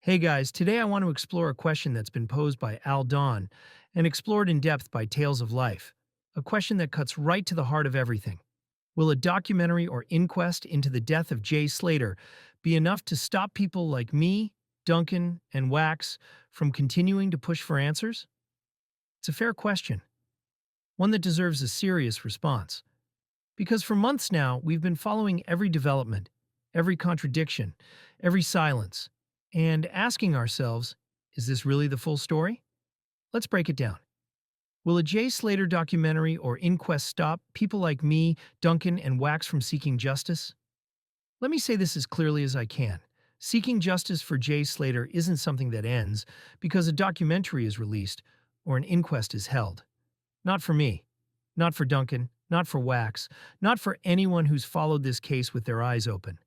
Hey guys, today I want to explore a question that's been posed by Al Dawn and explored in depth by Tales of Life. A question that cuts right to the heart of everything. Will a documentary or inquest into the death of Jay Slater be enough to stop people like me, Duncan, and Wax from continuing to push for answers? It's a fair question, one that deserves a serious response. Because for months now, we've been following every development, every contradiction, every silence, and asking ourselves, is this really the full story? Let's break it down. Will a Jay Slater documentary or inquest stop people like me, Duncan, and Wax from seeking justice? Let me say this as clearly as I can. Seeking justice for Jay Slater isn't something that ends because a documentary is released or an inquest is held. Not for me, not for Duncan, not for Wax, not for anyone who's followed this case with their eyes open.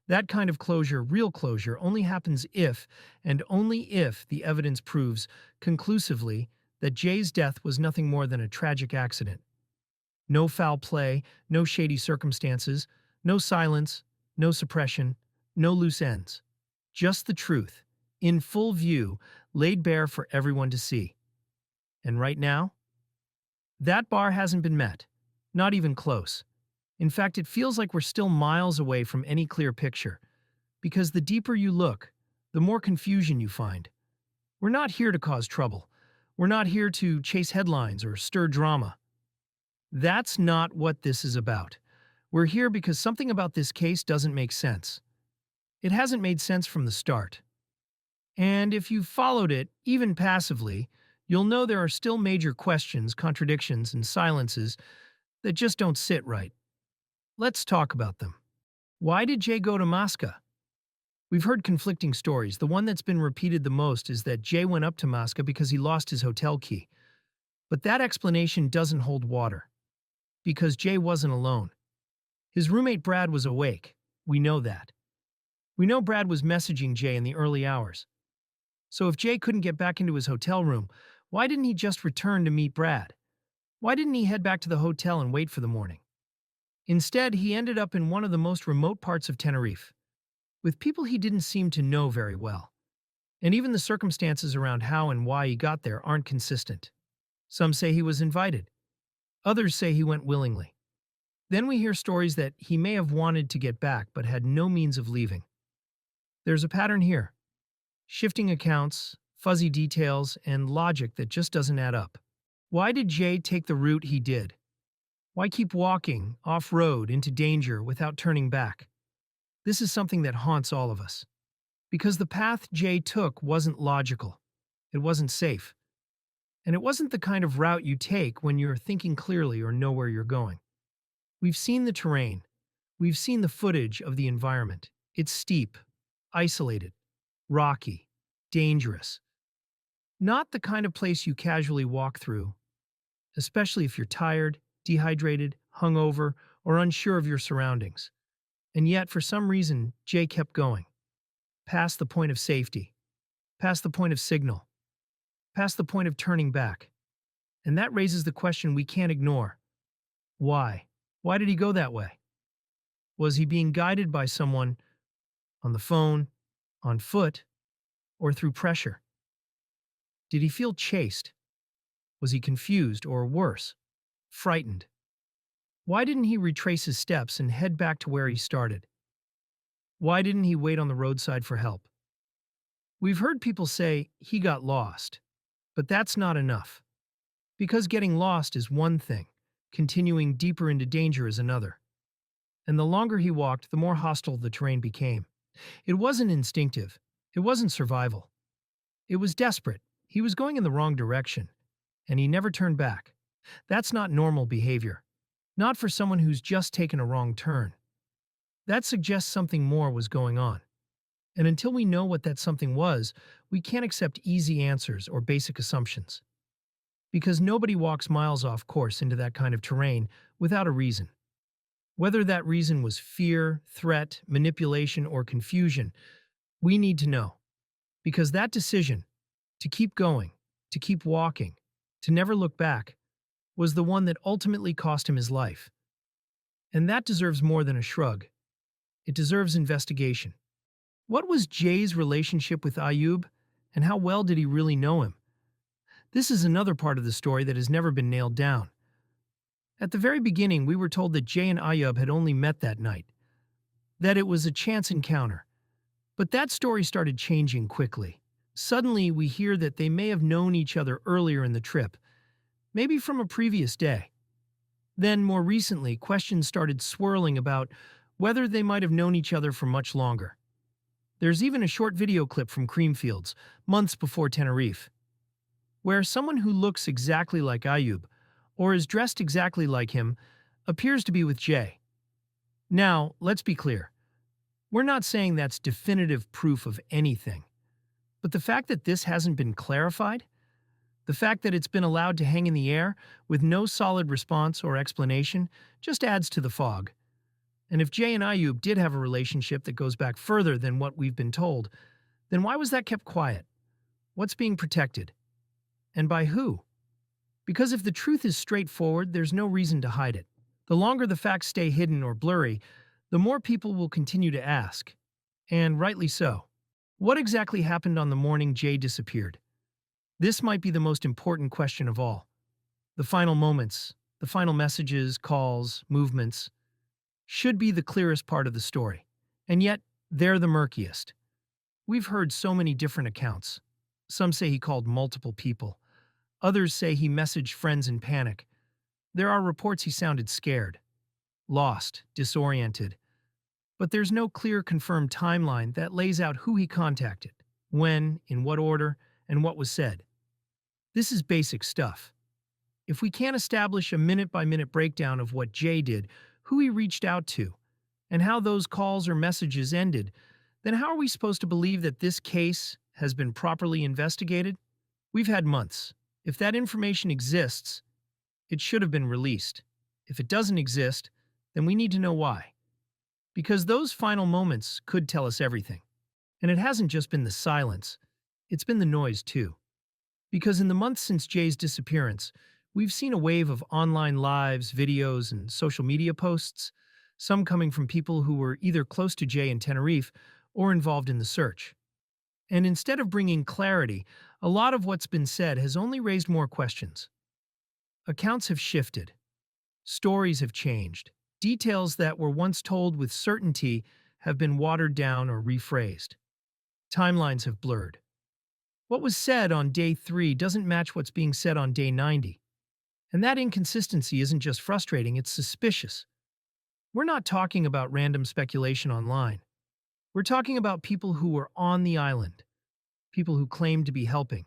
That kind of closure, real closure, only happens if, and only if, the evidence proves conclusively that Jay's death was nothing more than a tragic accident. No foul play, no shady circumstances, no silence, no suppression, no loose ends. Just the truth, in full view, laid bare for everyone to see. And right now, that bar hasn't been met, not even close. In fact, it feels like we're still miles away from any clear picture, because the deeper you look, the more confusion you find. We're not here to cause trouble. We're not here to chase headlines or stir drama. That's not what this is about. We're here because something about this case doesn't make sense. It hasn't made sense from the start. And if you've followed it, even passively, you'll know there are still major questions, contradictions, and silences that just don't sit right. Let's talk about them. Why did Jay go to Moscow? We've heard conflicting stories. The one that's been repeated the most is that Jay went up to Moscow because he lost his hotel key. But that explanation doesn't hold water, because Jay wasn't alone. His roommate Brad was awake. We know that. We know Brad was messaging Jay in the early hours. So if Jay couldn't get back into his hotel room, why didn't he just return to meet Brad? Why didn't he head back to the hotel and wait for the morning? Instead, he ended up in one of the most remote parts of Tenerife, with people he didn't seem to know very well. And even the circumstances around how and why he got there aren't consistent. Some say he was invited. Others say he went willingly. Then we hear stories that he may have wanted to get back but had no means of leaving. There's a pattern here. Shifting accounts, fuzzy details, and logic that just doesn't add up. Why did Jay take the route he did? Why keep walking off-road into danger without turning back? This is something that haunts all of us. Because the path Jay took wasn't logical. It wasn't safe. And it wasn't the kind of route you take when you're thinking clearly or know where you're going. We've seen the terrain. We've seen the footage of the environment. It's steep, isolated, rocky, dangerous. Not the kind of place you casually walk through, especially if you're tired, dehydrated, hungover, or unsure of your surroundings. And yet, for some reason, Jay kept going. Past the point of safety. Past the point of signal. Past the point of turning back. And that raises the question we can't ignore. Why? Why did he go that way? Was he being guided by someone on the phone, on foot, or through pressure? Did he feel chased? Was he confused, or worse, frightened? Why didn't he retrace his steps and head back to where he started? Why didn't he wait on the roadside for help? We've heard people say he got lost, but that's not enough. Because getting lost is one thing, continuing deeper into danger is another. And the longer he walked, the more hostile the terrain became. It wasn't instinctive. It wasn't survival. It was desperate. He was going in the wrong direction, and he never turned back. That's not normal behavior. Not for someone who's just taken a wrong turn. That suggests something more was going on. And until we know what that something was, we can't accept easy answers or basic assumptions. Because nobody walks miles off course into that kind of terrain without a reason. Whether that reason was fear, threat, manipulation, or confusion, we need to know. Because that decision, to keep going, to keep walking, to never look back, was the one that ultimately cost him his life. And that deserves more than a shrug. It deserves investigation. What was Jay's relationship with Aayub, and how well did he really know him? This is another part of the story that has never been nailed down. At the very beginning, we were told that Jay and Aayub had only met that night, that it was a chance encounter. But that story started changing quickly. Suddenly, we hear that they may have known each other earlier in the trip, maybe from a previous day. Then, more recently, questions started swirling about whether they might have known each other for much longer. There's even a short video clip from Creamfields, months before Tenerife, where someone who looks exactly like Aayub, or is dressed exactly like him, appears to be with Jay. Now, let's be clear. We're not saying that's definitive proof of anything. But the fact that this hasn't been clarified, the fact that it's been allowed to hang in the air with no solid response or explanation, just adds to the fog. And if Jay and Aayub did have a relationship that goes back further than what we've been told, then why was that kept quiet? What's being protected? And by who? Because if the truth is straightforward, there's no reason to hide it. The longer the facts stay hidden or blurry, the more people will continue to ask. And rightly so. What exactly happened on the morning Jay disappeared? This might be the most important question of all. The final moments, the final messages, calls, movements, should be the clearest part of the story. And yet, they're the murkiest. We've heard so many different accounts. Some say he called multiple people. Others say he messaged friends in panic. There are reports he sounded scared, lost, disoriented. But there's no clear confirmed timeline that lays out who he contacted, when, in what order, and what was said. This is basic stuff. If we can't establish a minute-by-minute breakdown of what Jay did, who he reached out to, and how those calls or messages ended, then how are we supposed to believe that this case has been properly investigated? We've had months. If that information exists, it should have been released. If it doesn't exist, then we need to know why. Because those final moments could tell us everything. And it hasn't just been the silence, it's been the noise too. Because in the months since Jay's disappearance, we've seen a wave of online lives, videos, and social media posts, some coming from people who were either close to Jay in Tenerife or involved in the search. And instead of bringing clarity, a lot of what's been said has only raised more questions. Accounts have shifted. Stories have changed. Details that were once told with certainty have been watered down or rephrased. Timelines have blurred. What was said on day 3 doesn't match what's being said on day 90. And that inconsistency isn't just frustrating, it's suspicious. We're not talking about random speculation online. We're talking about people who were on the island, people who claimed to be helping,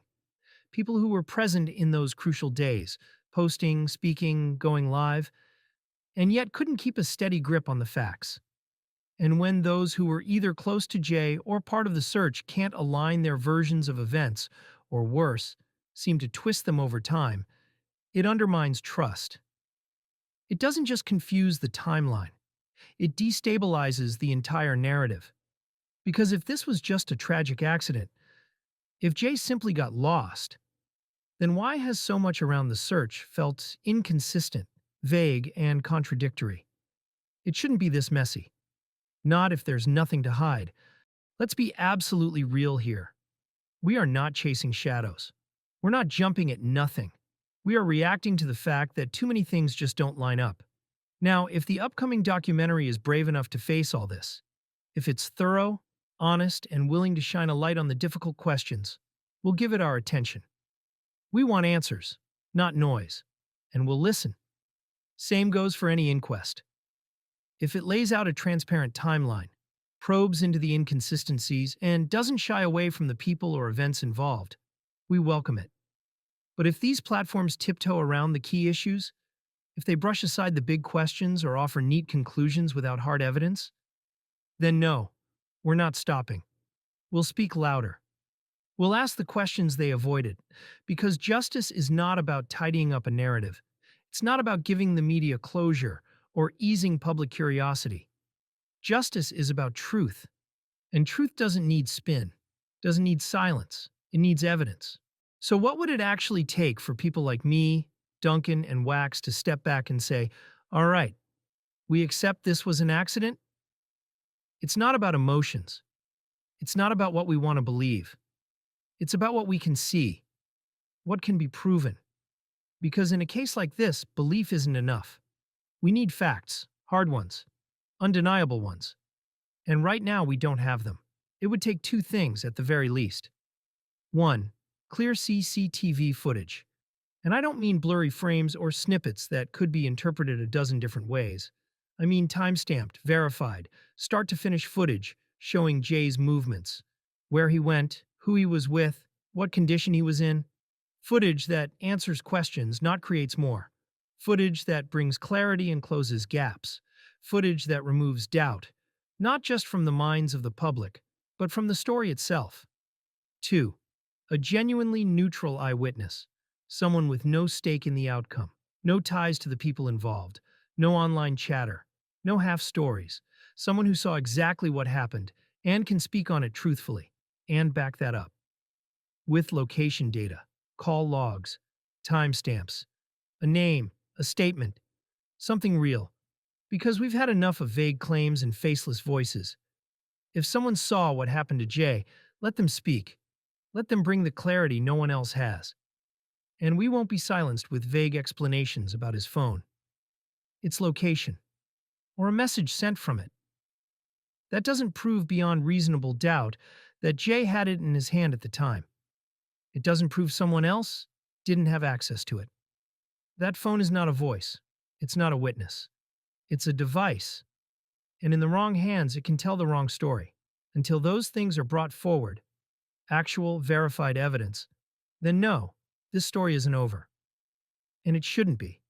people who were present in those crucial days, posting, speaking, going live, and yet couldn't keep a steady grip on the facts. And when those who were either close to Jay or part of the search can't align their versions of events, or worse, seem to twist them over time, it undermines trust. It doesn't just confuse the timeline. It destabilizes the entire narrative. Because if this was just a tragic accident, if Jay simply got lost, then why has so much around the search felt inconsistent, vague, and contradictory? It shouldn't be this messy. Not if there's nothing to hide. Let's be absolutely real here. We are not chasing shadows. We're not jumping at nothing. We are reacting to the fact that too many things just don't line up. Now, if the upcoming documentary is brave enough to face all this, if it's thorough, honest, and willing to shine a light on the difficult questions, we'll give it our attention. We want answers, not noise, and we'll listen. Same goes for any inquest. If it lays out a transparent timeline, probes into the inconsistencies, and doesn't shy away from the people or events involved, we welcome it. But if these platforms tiptoe around the key issues, if they brush aside the big questions or offer neat conclusions without hard evidence, then no, we're not stopping. We'll speak louder. We'll ask the questions they avoided, because justice is not about tidying up a narrative. It's not about giving the media closure or easing public curiosity. Justice is about truth, and truth doesn't need spin, doesn't need silence, it needs evidence. So what would it actually take for people like me, Duncan, and Wax to step back and say, all right, we accept this was an accident? It's not about emotions. It's not about what we want to believe. It's about what we can see, what can be proven. Because in a case like this, belief isn't enough. We need facts, hard ones, undeniable ones. And right now, we don't have them. It would take two things at the very least. One, clear CCTV footage. And I don't mean blurry frames or snippets that could be interpreted a dozen different ways. I mean time-stamped, verified, start-to-finish footage showing Jay's movements, where he went, who he was with, what condition he was in. Footage that answers questions, not creates more. Footage that brings clarity and closes gaps. Footage that removes doubt, not just from the minds of the public, but from the story itself. 2. A genuinely neutral eyewitness. Someone with no stake in the outcome, no ties to the people involved, no online chatter, no half-stories. Someone who saw exactly what happened and can speak on it truthfully and back that up. With location data, call logs, timestamps, a name, a statement, something real. Because we've had enough of vague claims and faceless voices. If someone saw what happened to Jay, let them speak. Let them bring the clarity no one else has. And we won't be silenced with vague explanations about his phone, its location, or a message sent from it. That doesn't prove beyond reasonable doubt that Jay had it in his hand at the time. It doesn't prove someone else didn't have access to it. That phone is not a voice. It's not a witness. It's a device. And in the wrong hands, it can tell the wrong story. Until those things are brought forward, actual, verified evidence, then no, this story isn't over. And it shouldn't be.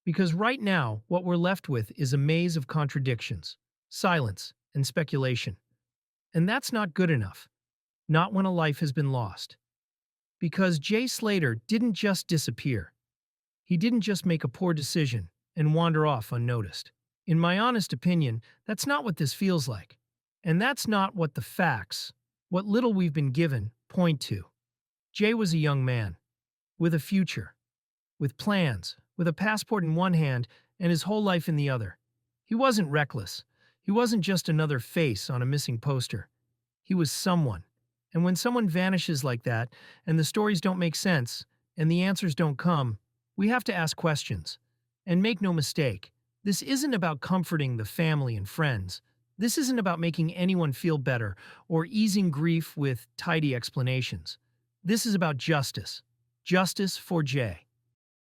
Because right now, what we're left with is a maze of contradictions, silence, and speculation. And that's not good enough. Not when a life has been lost. Because Jay Slater didn't just disappear. He didn't just make a poor decision and wander off unnoticed. In my honest opinion, that's not what this feels like. And that's not what the facts, what little we've been given, point to. Jay was a young man, with a future, with plans, with a passport in one hand and his whole life in the other. He wasn't reckless. He wasn't just another face on a missing poster. He was someone. And when someone vanishes like that, and the stories don't make sense, and the answers don't come, we have to ask questions. And make no mistake, this isn't about comforting the family and friends. This isn't about making anyone feel better or easing grief with tidy explanations. This is about justice. Justice for Jay.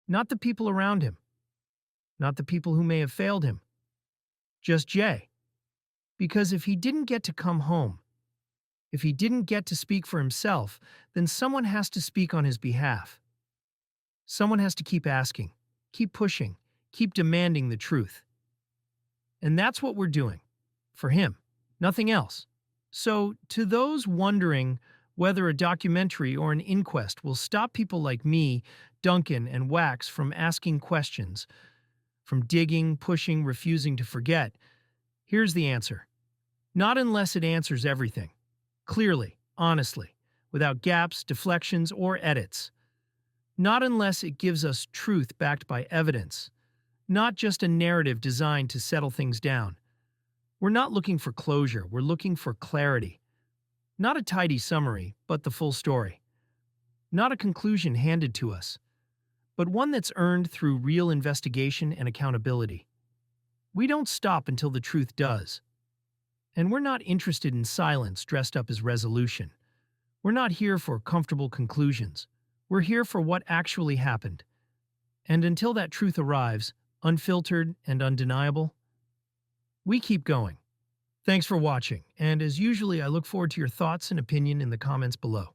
Not the people around him. Not the people who may have failed him. Just Jay. Because if he didn't get to come home, if he didn't get to speak for himself, then someone has to speak on his behalf. Someone has to keep asking, keep pushing, keep demanding the truth. And that's what we're doing. For him. Nothing else. So, to those wondering whether a documentary or an inquest will stop people like me, Duncan, and Wax from asking questions, from digging, pushing, refusing to forget, here's the answer. Not unless it answers everything. Clearly, honestly, without gaps, deflections, or edits. Not unless it gives us truth backed by evidence. Not just a narrative designed to settle things down. We're not looking for closure, we're looking for clarity. Not a tidy summary, but the full story. Not a conclusion handed to us, but one that's earned through real investigation and accountability. We don't stop until the truth does. And we're not interested in silence dressed up as resolution. We're not here for comfortable conclusions. We're here for what actually happened. And until that truth arrives, unfiltered and undeniable, we keep going. Thanks for watching, and as usually, I look forward to your thoughts and opinion in the comments below.